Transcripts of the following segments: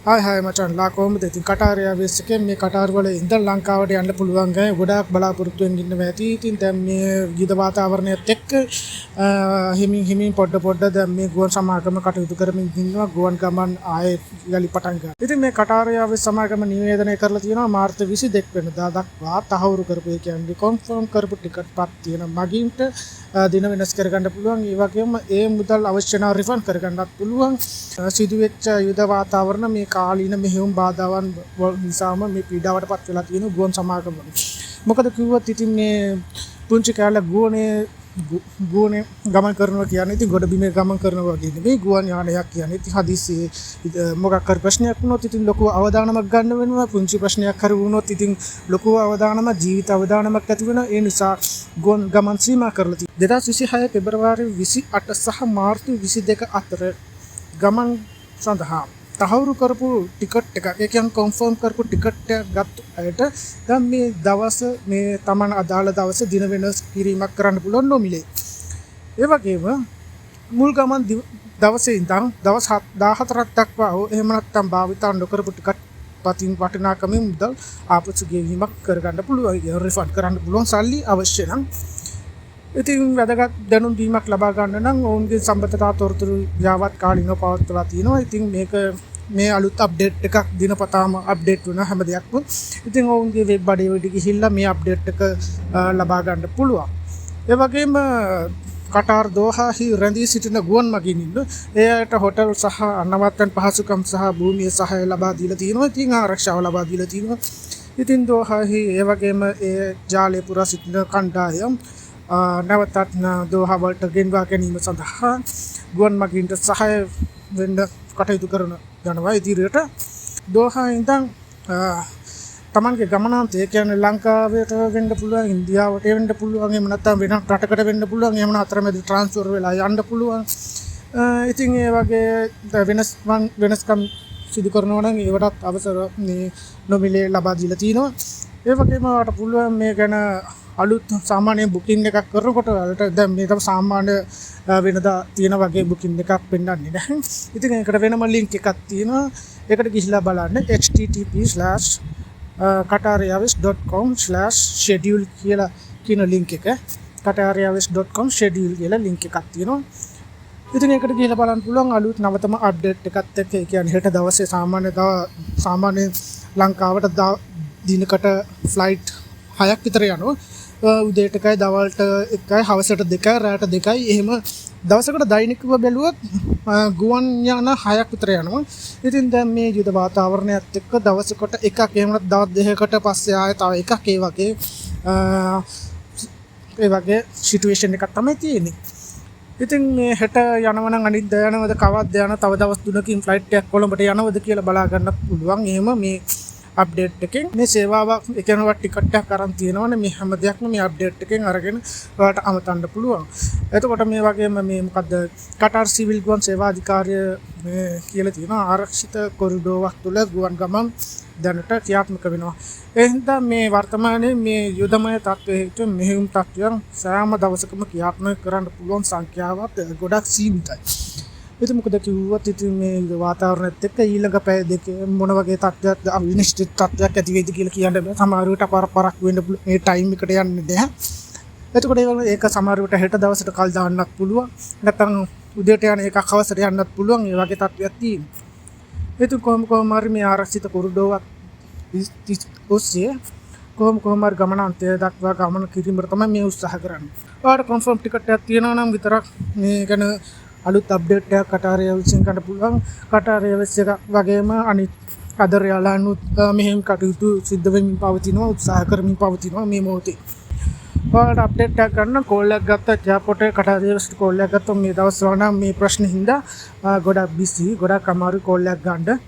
हाय हाय මචන් ලා කොහොමද ඉතින් කටාර් එයාර්වේස් එකෙන් මේ කටාර් වල ඉඳන් ලංකාවට යන්න පුළුවන් ගෑ ගොඩාක් බලාපොරොත්තු වෙන්න ඉන්නවා ඇති ඉතින් දැන් මේ විවිධ වාතාවරණයත් එක්ක හිමින් පොඩ දැන් මේ ගුවන් සමාගම කටයුතු කරමින් ඉන්නවා ගුවන් ගමන් ආයේ යලි පටන් ගන්නවා. ඉතින් මේ කටාර් එයාර්වේස් සමාගම නිවේදනය කරලා තියෙනවා මාර්තු 22 වෙනිදා දක්වා තහවුරු කරපු ඒ කියන්නේ කොන්ෆර්ම් කරපු ටිකට් පත් තියෙන මගින්ට දින වෙනස් කරගන්න පුළුවන්. ඒ වගේම ඒ මුදල් අවශ්‍ය නම් රිෆන්ඩ් කරගන්නත් පුළුවන්. සිදුවෙච්ච යුද වාතාවරණ මේ කාලීන මෙහෙයුම් බාධාවන් නිසාම මේ පීඩාවට පත් වෙලා තියෙන ගුවන් සමාගම. මොකද කිව්වොත් ඉතින් මේ පුංචි කාලේ ගුවනේ ගමන් කරනවා කියන්නේ ඉතින් ගොඩ බිමේ ගමන් කරනවා වගේ නෙමෙයි ගුවන් යානයක් කියන්නේ. ඉතින් හදිස්සියේ මොකක් හරි ප්‍රශ්නයක් වුණොත් ඉතින් ලොකු අවදානමක් ගන්න වෙනවා. පුංචි ප්‍රශ්නයක් හරි වුණොත් ඉතින් ලොකු අවදානමක් ජීවිත අවදානමක් ඇති වෙනවා. ඒ නිසා ගුවන් ගමන් සීමා කරලා තියෙනවා. 2026 පෙබරවාරි 28 සහ මාර්තු 22 අතර ගමන් සඳහා තහවුරු කරපු ටිකට් එකක් ඒ කියන්නේ කන්ෆර්ම් කරපු ටිකට් එකක් ගත්ත අයට දැන් මේ දවස් මේ Taman අදාළ දවසේ දින වෙනස් කිරීමක් කරන්න පුළුවන් නොමිලේ. ඒ වගේම මුල් ගමන් දවසේ ඉඳන් දවස් 14ක් දක්වා එහෙම නැත්නම් භාවිත නොකරපු ටිකට් පතින් වටිනාකමින් මුදල් ආපසු ගෙවීමක් කරගන්න පුළුවන්. රිෆන්ඩ් කරන්න පුළුවන් සල්ලි අවශ්‍ය නම්. ඉතින් වැදගත් දැනුම් දීමක් ලබා ගන්න නම් ඔවුන්ගේ සම්බන්ධතා තොරතුරු යාවත් කාලිනව පවත්වලා තියෙනවා. ඉතින් මේ අලුත් අප්ඩේට් එකක් දිනපතාම අප්ඩේට් වෙන හැම දෙයක්ම ඉතින් ඔවුන්ගේ වෙබ් අඩවියට ගිහිල්ලා මේ අප්ඩේට් එක ලබා ගන්න පුළුවන්. ඒ වගේම කටාර් දෝහාහි රැඳී සිටින ගුවන් මගිනින් එයාට හොටල් සහ අනවත්තන් පහසුකම් සහ භූමිය සහාය ලබා දීලා තියෙනවා. ඉතින් ආරක්ෂාව ලබා දීලා තියෙනවා. ඉතින් දෝහාහි ඒ වගේම ඒ ජාලය පුරා සිටින කණ්ඩායම් නැවතත් දෝහා වලට ගෙන්වා ගැනීම සඳහා ගුවන් මගීන්ට සහාය වෙන්න කටයුතු කරන යනවා. ඉදිරියට දෝහා ඉඳන් තමන්ගේ ගමනාන්තය කියන්නේ ලංකාවට වෙන්න පුළුවන්, ඉන්දියාවට වෙන්න පුළුවන්, එහෙම නැත්නම් වෙන රටකට වෙන්න පුළුවන්, එහෙම නැත්නම් අතරමැද ට්‍රාන්ස්ෆර් වෙලා යන්න පුළුවන්. ඉතින් ඒ වගේ වෙනස්කම් සිදු කරනවා නම් ඒවටත් අවසර මේ නොමිලේ ලබා දීලා තිනවා. ඒ වගේම වට පුළුවන් මේ ගැන අලුත් සාමාන්‍ය බුකින් එකක් කරනකොට වලට දැන් මේක සාමාන්‍ය වෙනදා තියෙන වගේ බුකින් එකක් පෙන්වන්නේ නැහැ. ඉතින් ඒකට වෙනම ලින්ක් එකක් තියෙනවා. ඒකට ගිහිල්ලා බලන්න http://qatarairways.com/schedule කියලා කියන ලින්ක් එක. qatarairways.com/schedule කියලා ලින්ක් එකක් තියෙනවා. ඉතින් ඒකට ගිහිල්ලා බලන්න පුළුවන් අලුත් නවතම අප්ඩේට් එකත් එක්ක. ඒ කියන්නේ හෙට දවසේ සාමාන්‍ය ලංකාවට දිනකට ෆ්ලයිට් 6ක් විතර යනවා. උදේට එකයි, දවල්ට එකයි, හවසට දෙකයි, රාත්‍රීට දෙකයි. එහෙම දවසකට දෛනිකව බැලුවොත් ගුවන් යාන 6ක් විතර යනවා. ඉතින් දැන් මේ යුද වාතාවරණයත් එක්ක දවසකට එකක් එහෙම නැත්නම් දවස් දෙකකට පස්සේ ආයෙ තව එකක් ඒ වගේ සිටුේෂන් එකක් තමයි තියෙන්නේ. ඉතින් මේ හෙට යනවා නම් අනිත් යනවද කවද්ද යන තව දවස් 3කින් ෆ්ලයිට් එකක් කොළඹට යනවද කියලා බලා ගන්න පුළුවන්. එහෙම මේ අප්ඩේට් එකෙන් මේ සේවාවක් ඒ කියන්නේ වත් ටිකට් එකක් අරන් තියෙනවනේ මේ හැම දෙයක්ම මේ අප්ඩේට් එකෙන් අරගෙන ඔයාලට අමතන්න පුළුවන්. එතකොට මේ වගේම මේ මොකද්ද කටාර් සිවිල් ගුවන් සේවා අධිකාරිය මේ කියලා තියෙනවා ආරක්ෂිත කොරිඩෝවක් තුල ගුවන් ගමන් දැනට ක්‍රියාත්මක වෙනවා. ඒ හින්දා මේ වර්තමානයේ මේ යුදමය තත්ත්වයේ හිට මෙහෙයුම් තත්ත්වයන් සෑම දවසකම ක්‍රියාත්මක කරන්න පුළුවන් සංඛ්‍යාවත් ගොඩක් සීමිතයි. ඉතින් මොකද කිව්වොත් ඉතින් මේ වාතාවරණයත් එක්ක ඊළඟ පැය දෙකේ මොන වගේ තත්ත්වයක් අවිනිශ්චිත තත්ත්වයක් ඇති වෙයිද කියලා කියන්න බෑ. සමහර විට පරක් වෙන්න පුළුවන්. මේ ටයිම් එකට යන්නේ නැහැ. එතකොට ඒක සමහර විට හෙට දවසට කල් දාන්නත් පුළුවන්. නැත්නම් උදේට යන එකක් හවසට යන්නත් පුළුවන්. ඒ වගේ තත්ත්වයක් තියෙනවා. ඉතින් කොහොම හරි මේ ආරක්ෂිත කොරිඩෝවක් ඔස්සේ කොහොම හරි ගමනාන්තය දක්වා ගමන කිරීමට තමයි මේ උත්සාහ කරන්නේ. ඔයාලට කන්ෆර්ම් ටිකට් එකක් තියෙනවා නම් විතරක් මේ ගැන අලුත් අප්ඩේට් එකක් කටාර් එයාර්වේස් එකෙන් ගන්න පුළුවන්. කටාර් එයාර්වේස් එක වගේම අනිත් අදර යාලානුත් මෙහෙම කටයුතු සිද්ධ වෙමින් පවතිනවා, උත්සාහ කරමින් පවතිනවා මේ මොහොතේ. ඔයාලට අප්ඩේට් එකක් ගන්න කෝල් එකක් ගත්තා එයාපෝට් එකේ කටාර් එයාර්වේස් කෝල් එකක් ගත්තොත් මේ දවස්වල නම් මේ ප්‍රශ්නේ හින්දා ගොඩක් බිසි, ගොඩක් අමාරු කෝල් එකක් ගන්න.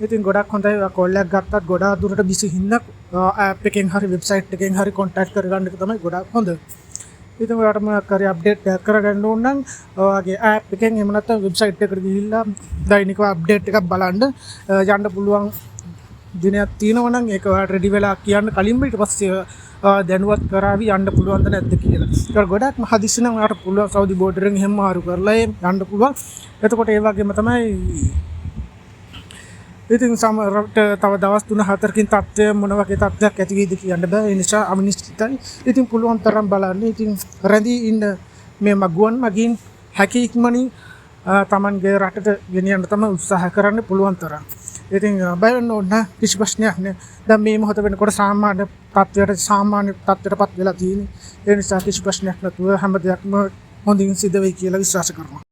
ඉතින් ගොඩක් හොඳයි කෝල් එකක් ගත්තත් ගොඩාක් දුරට බිසි හින්දා ඇප් එකෙන් හරි වෙබ්සයිට් එකෙන් හරි කොන්ටැක්ට් කරගන්න එක තමයි ගොඩක් හොඳ. ඉතින් ඔයාලට මොකක් හරි අප්ඩේට් එකක් කරගන්න ඕන නම් ඔයාගේ ඇප් එකෙන් එහෙම නැත්නම් වෙබ්සයිට් එකට ගිහිල්ලා දෛනිකව අප්ඩේට් එකක් බලන්න යන්න පුළුවන් දිනයක් තියෙනවා නම් ඒක ඔයාලට රෙඩි වෙලා කියන්න කලින්ම ඊට පස්සේ දැනුවත් කරાવી යන්න පුළුවන්ද නැද්ද කියලා. ඒක ගොඩක් හදිස්සි නම් ඔයාලට පුළුවන් සෞදි බෝඩරෙන් එහෙම මාරු කරලා යන්න පුළුවන්. එතකොට ඒ වගේම තමයි ඉතින් සමහරවිට තව දවස් 3-4කින් තත්ත්වය මොන වගේ තත්ත්වයක් ඇති වෙයිද කියන්න බෑ. ඒ නිසා අනිශ්චිතයි. ඉතින් පුළුවන් තරම් බලන්න. ඉතින් රැඳී ඉන්න මේ ගුවන් මගින් හැකි ඉක්මනින් තමන්ගේ රටට ගෙනියන්න තමයි උත්සාහ කරන්න පුළුවන් තරම්. ඉතින් බය වෙන්න ඕන කිසි ප්‍රශ්නයක් නෑ. දැන් මේ මොහොත වෙනකොට සාමාන්‍ය තත්ත්වයටපත් වෙලා තියෙන්නේ. ඒ නිසා කිසි ප්‍රශ්නයක් නැතුව හැම දෙයක්ම හොඳින් සිද්ධ වෙයි කියලා විශ්වාස කරනවා.